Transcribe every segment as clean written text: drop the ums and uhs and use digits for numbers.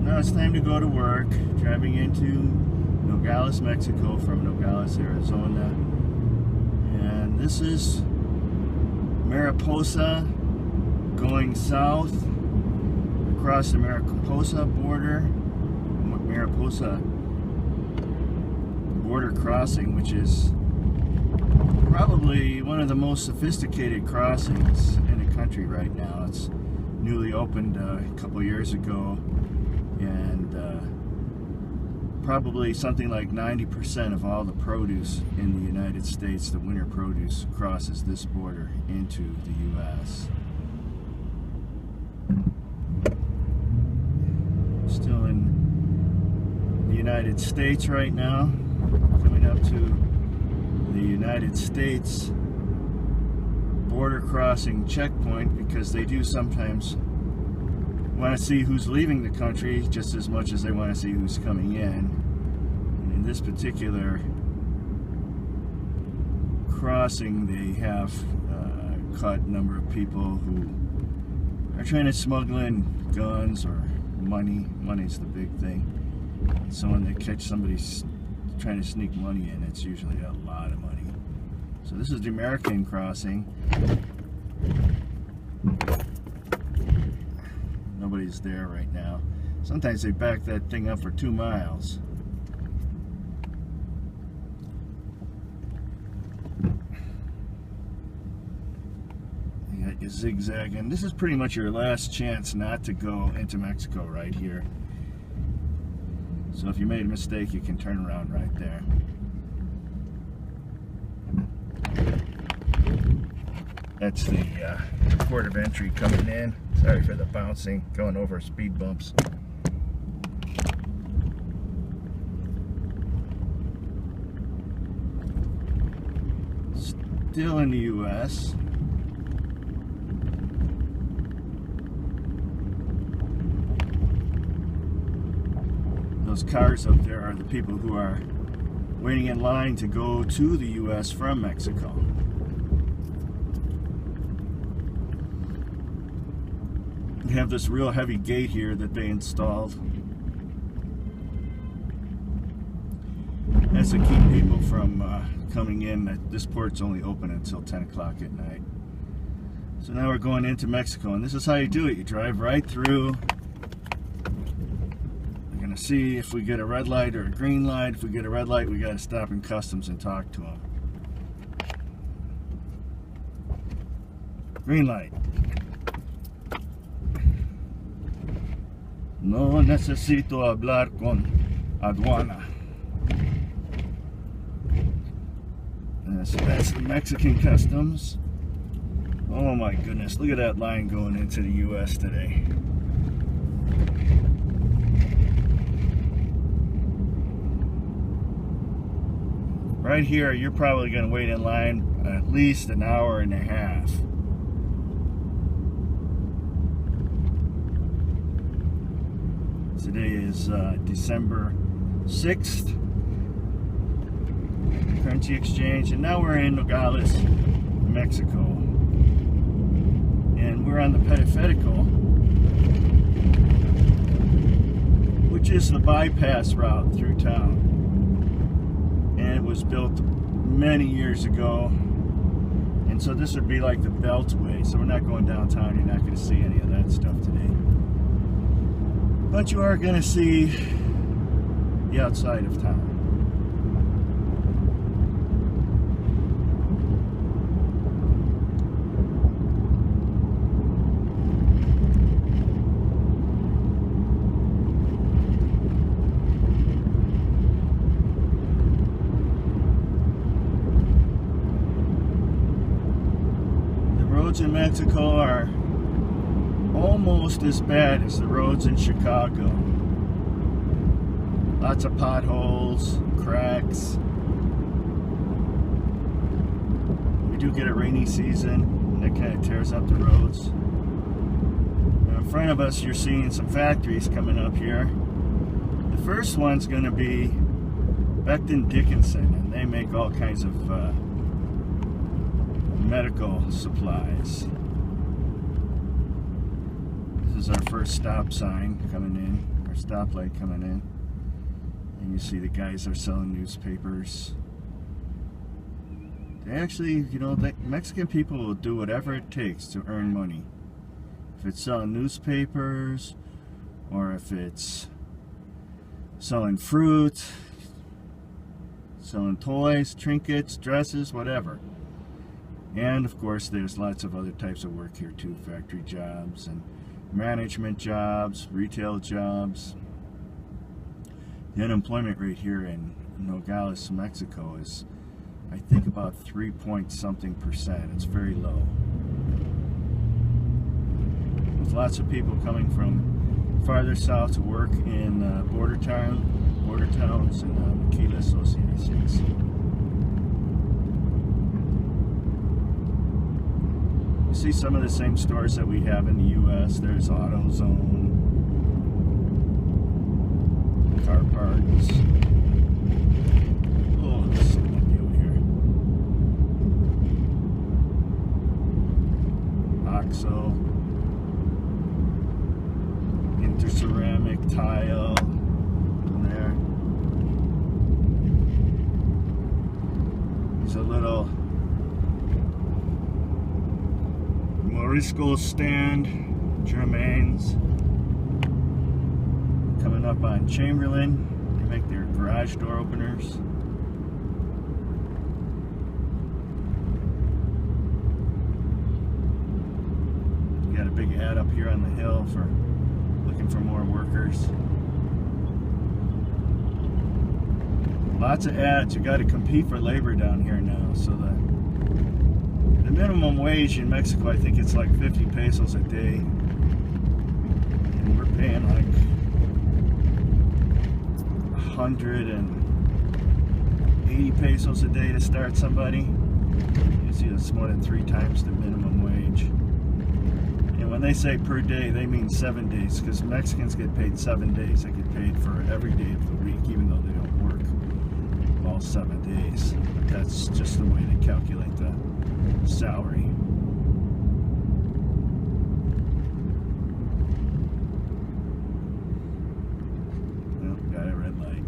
Now it's time to go to work, driving into Nogales, Mexico from Nogales, Arizona. And this is Mariposa going south across the Mariposa border. Mariposa border crossing, which is probably one of the most sophisticated crossings in the country right now. It's newly opened a couple years ago, and probably something like 90% of all the produce in the United States, the winter produce, crosses this border into the U.S. Still in the United States right now, coming up to the United States border crossing checkpoint, because they do sometimes want to see who's leaving the country just as much as they want to see who's coming in. And in this particular crossing, they have caught a number of people who are trying to smuggle in guns or money. Money's the big thing. So when they catch somebody trying to sneak money in, it's usually a lot of money. So this is the American crossing. Nobody's there right now. Sometimes they back that thing up for 2 miles. You got your zigzagging. This is pretty much your last chance not to go into Mexico right here. So if you made a mistake, you can turn around right there. That's the port of entry coming in. Sorry for the bouncing, going over speed bumps. Still in the U.S. Those cars up there are the people who are waiting in line to go to the U.S. from Mexico. We have this real heavy gate here that they installed. That's to keep people from coming in. This port's only open until 10 o'clock at night. So now we're going into Mexico, and this is how you do it. You drive right through. We're going to see if we get a red light or a green light. If we get a red light, we got to stop in customs and talk to them. Green light. No necesito hablar con aduana. So that's the Mexican customs. Oh my goodness, look at that line going into the U.S. today. Right here, you're probably going to wait in line at least an hour and a half. Today is December 6th, currency exchange, and now we're in Nogales, Mexico, and we're on the Periférico, which is the bypass route through town, and it was built many years ago, and so this would be like the Beltway. So we're not going downtown. You're not going to see any of that stuff today. But you are going to see the outside of town. The roads in Mexico are almost as bad as the roads in Chicago. Lots of potholes, cracks. We do get a rainy season, and that kind of tears up the roads. Now in front of us, you're seeing some factories coming up here. The first one's going to be Becton Dickinson, and they make all kinds of medical supplies. This is our first stop sign coming in, our stoplight coming in. And you see the guys are selling newspapers. They actually, you know, Mexican people will do whatever it takes to earn money. If it's selling newspapers, or if it's selling fruit, selling toys, trinkets, dresses, whatever. And of course there's lots of other types of work here too, factory jobs and management jobs, retail jobs. The unemployment rate here in Nogales, Mexico is, I think, about 3-point-something%. It's very low. With lots of people coming from farther south to work in border towns and Nogales associations. You see some of the same stores that we have in the U.S. There's AutoZone, car parts. Oh, there's something over here. OXO. Ceramic tile in there. There's a little Morisco stand, Germains. Coming up on Chamberlain, they make their garage door openers. Got a big ad up here on the hill for looking for more workers. Lots of ads. You got to compete for labor down here now. So the minimum wage in Mexico, I think it's like 50 pesos a day, and we're paying like 180 pesos a day to start somebody. You see, that's more than 3 times the minimum wage. When they say per day, they mean 7 days, because Mexicans get paid 7 days. They get paid for every day of the week, even though they don't work all 7 days. But that's just the way they calculate the salary. Well, got a red light.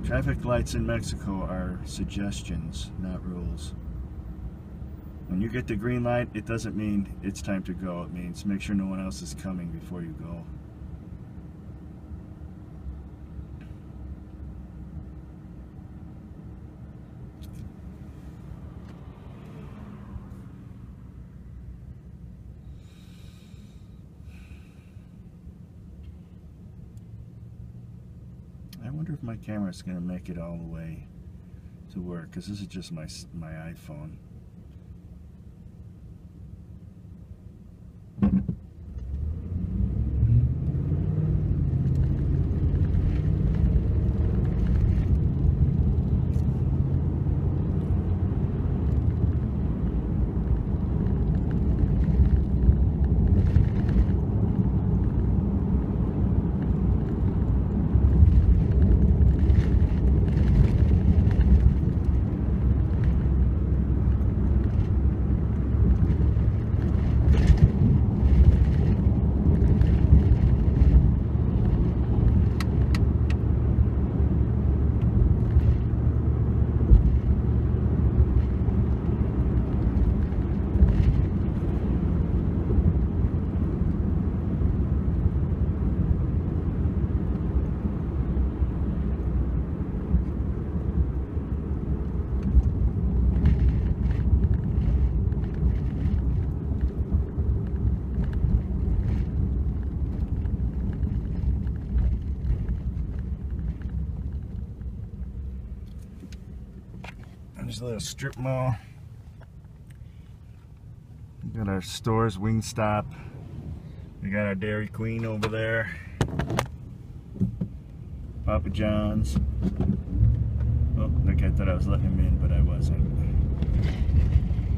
Traffic lights in Mexico are suggestions, not rules. When you get the green light, it doesn't mean it's time to go. It means make sure no one else is coming before you go. I wonder if my camera is going to make it all the way to work, because this is just my iPhone. There's a little strip mall. We got our stores, Wingstop. We got our Dairy Queen over there. Papa John's. Oh, that guy thought I was letting him in, but I wasn't.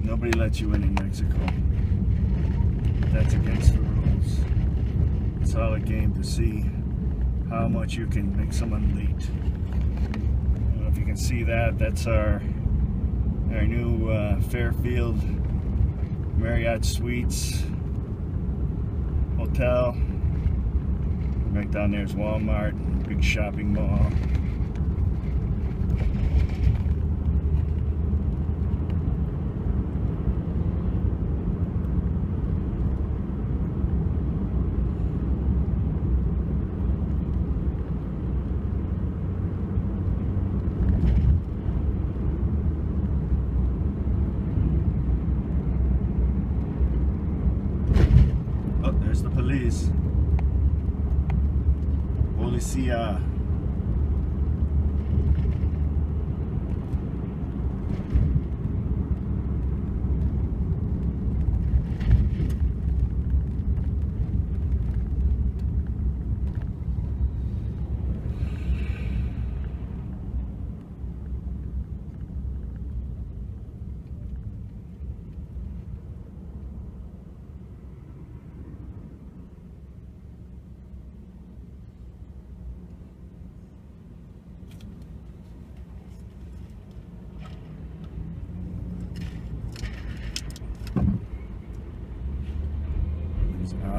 Nobody lets you in Mexico. That's against the rules. It's all a game to see how much you can make someone late. I don't know if you can see that. That's our new Fairfield Marriott Suites Hotel. Right down there's Walmart, big shopping mall. Oh, there's the police. Policia.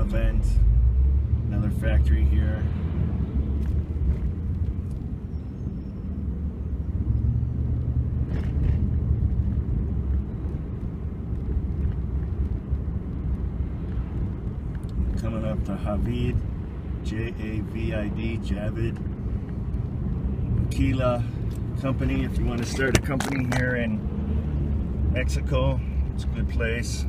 Vent, another factory here. Coming up to Javid, J-A-V-I-D, Javid Maquila company. If you want to start a company here in Mexico, it's a good place.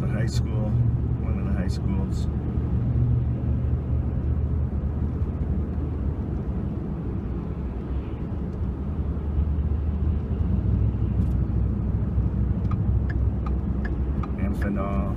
High school, one of the high schools. Amphenol.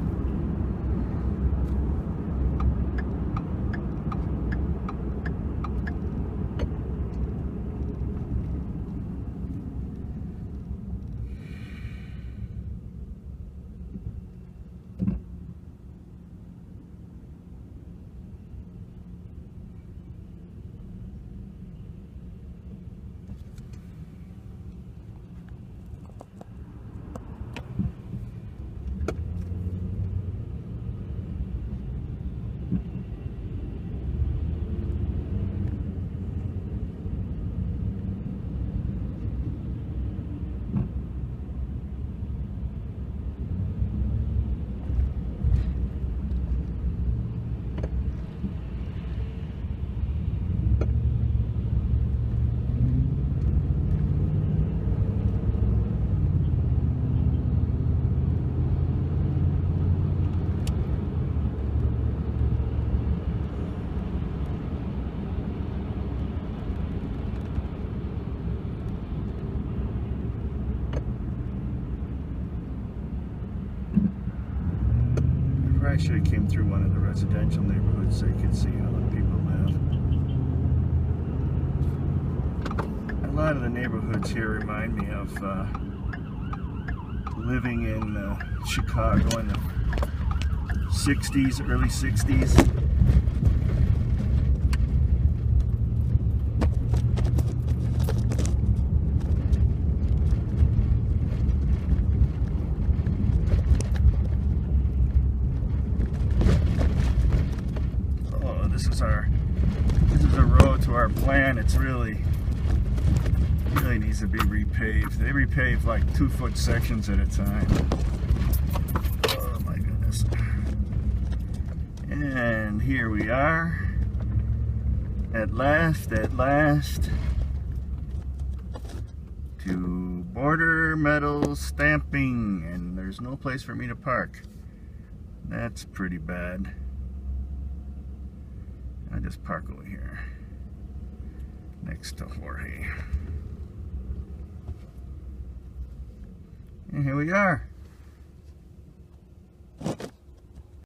I should have came through one of the residential neighborhoods so you could see how the people live. A lot of the neighborhoods here remind me of living in Chicago in the 60s, early 60s. This is a road to our plant. It's really Really needs to be repaved. They repave like 2-foot sections at a time. Oh my goodness. And here we are. At last, to border metal stamping, and there's no place for me to park. That's pretty bad. I just park over here next to Jorge. And here we are.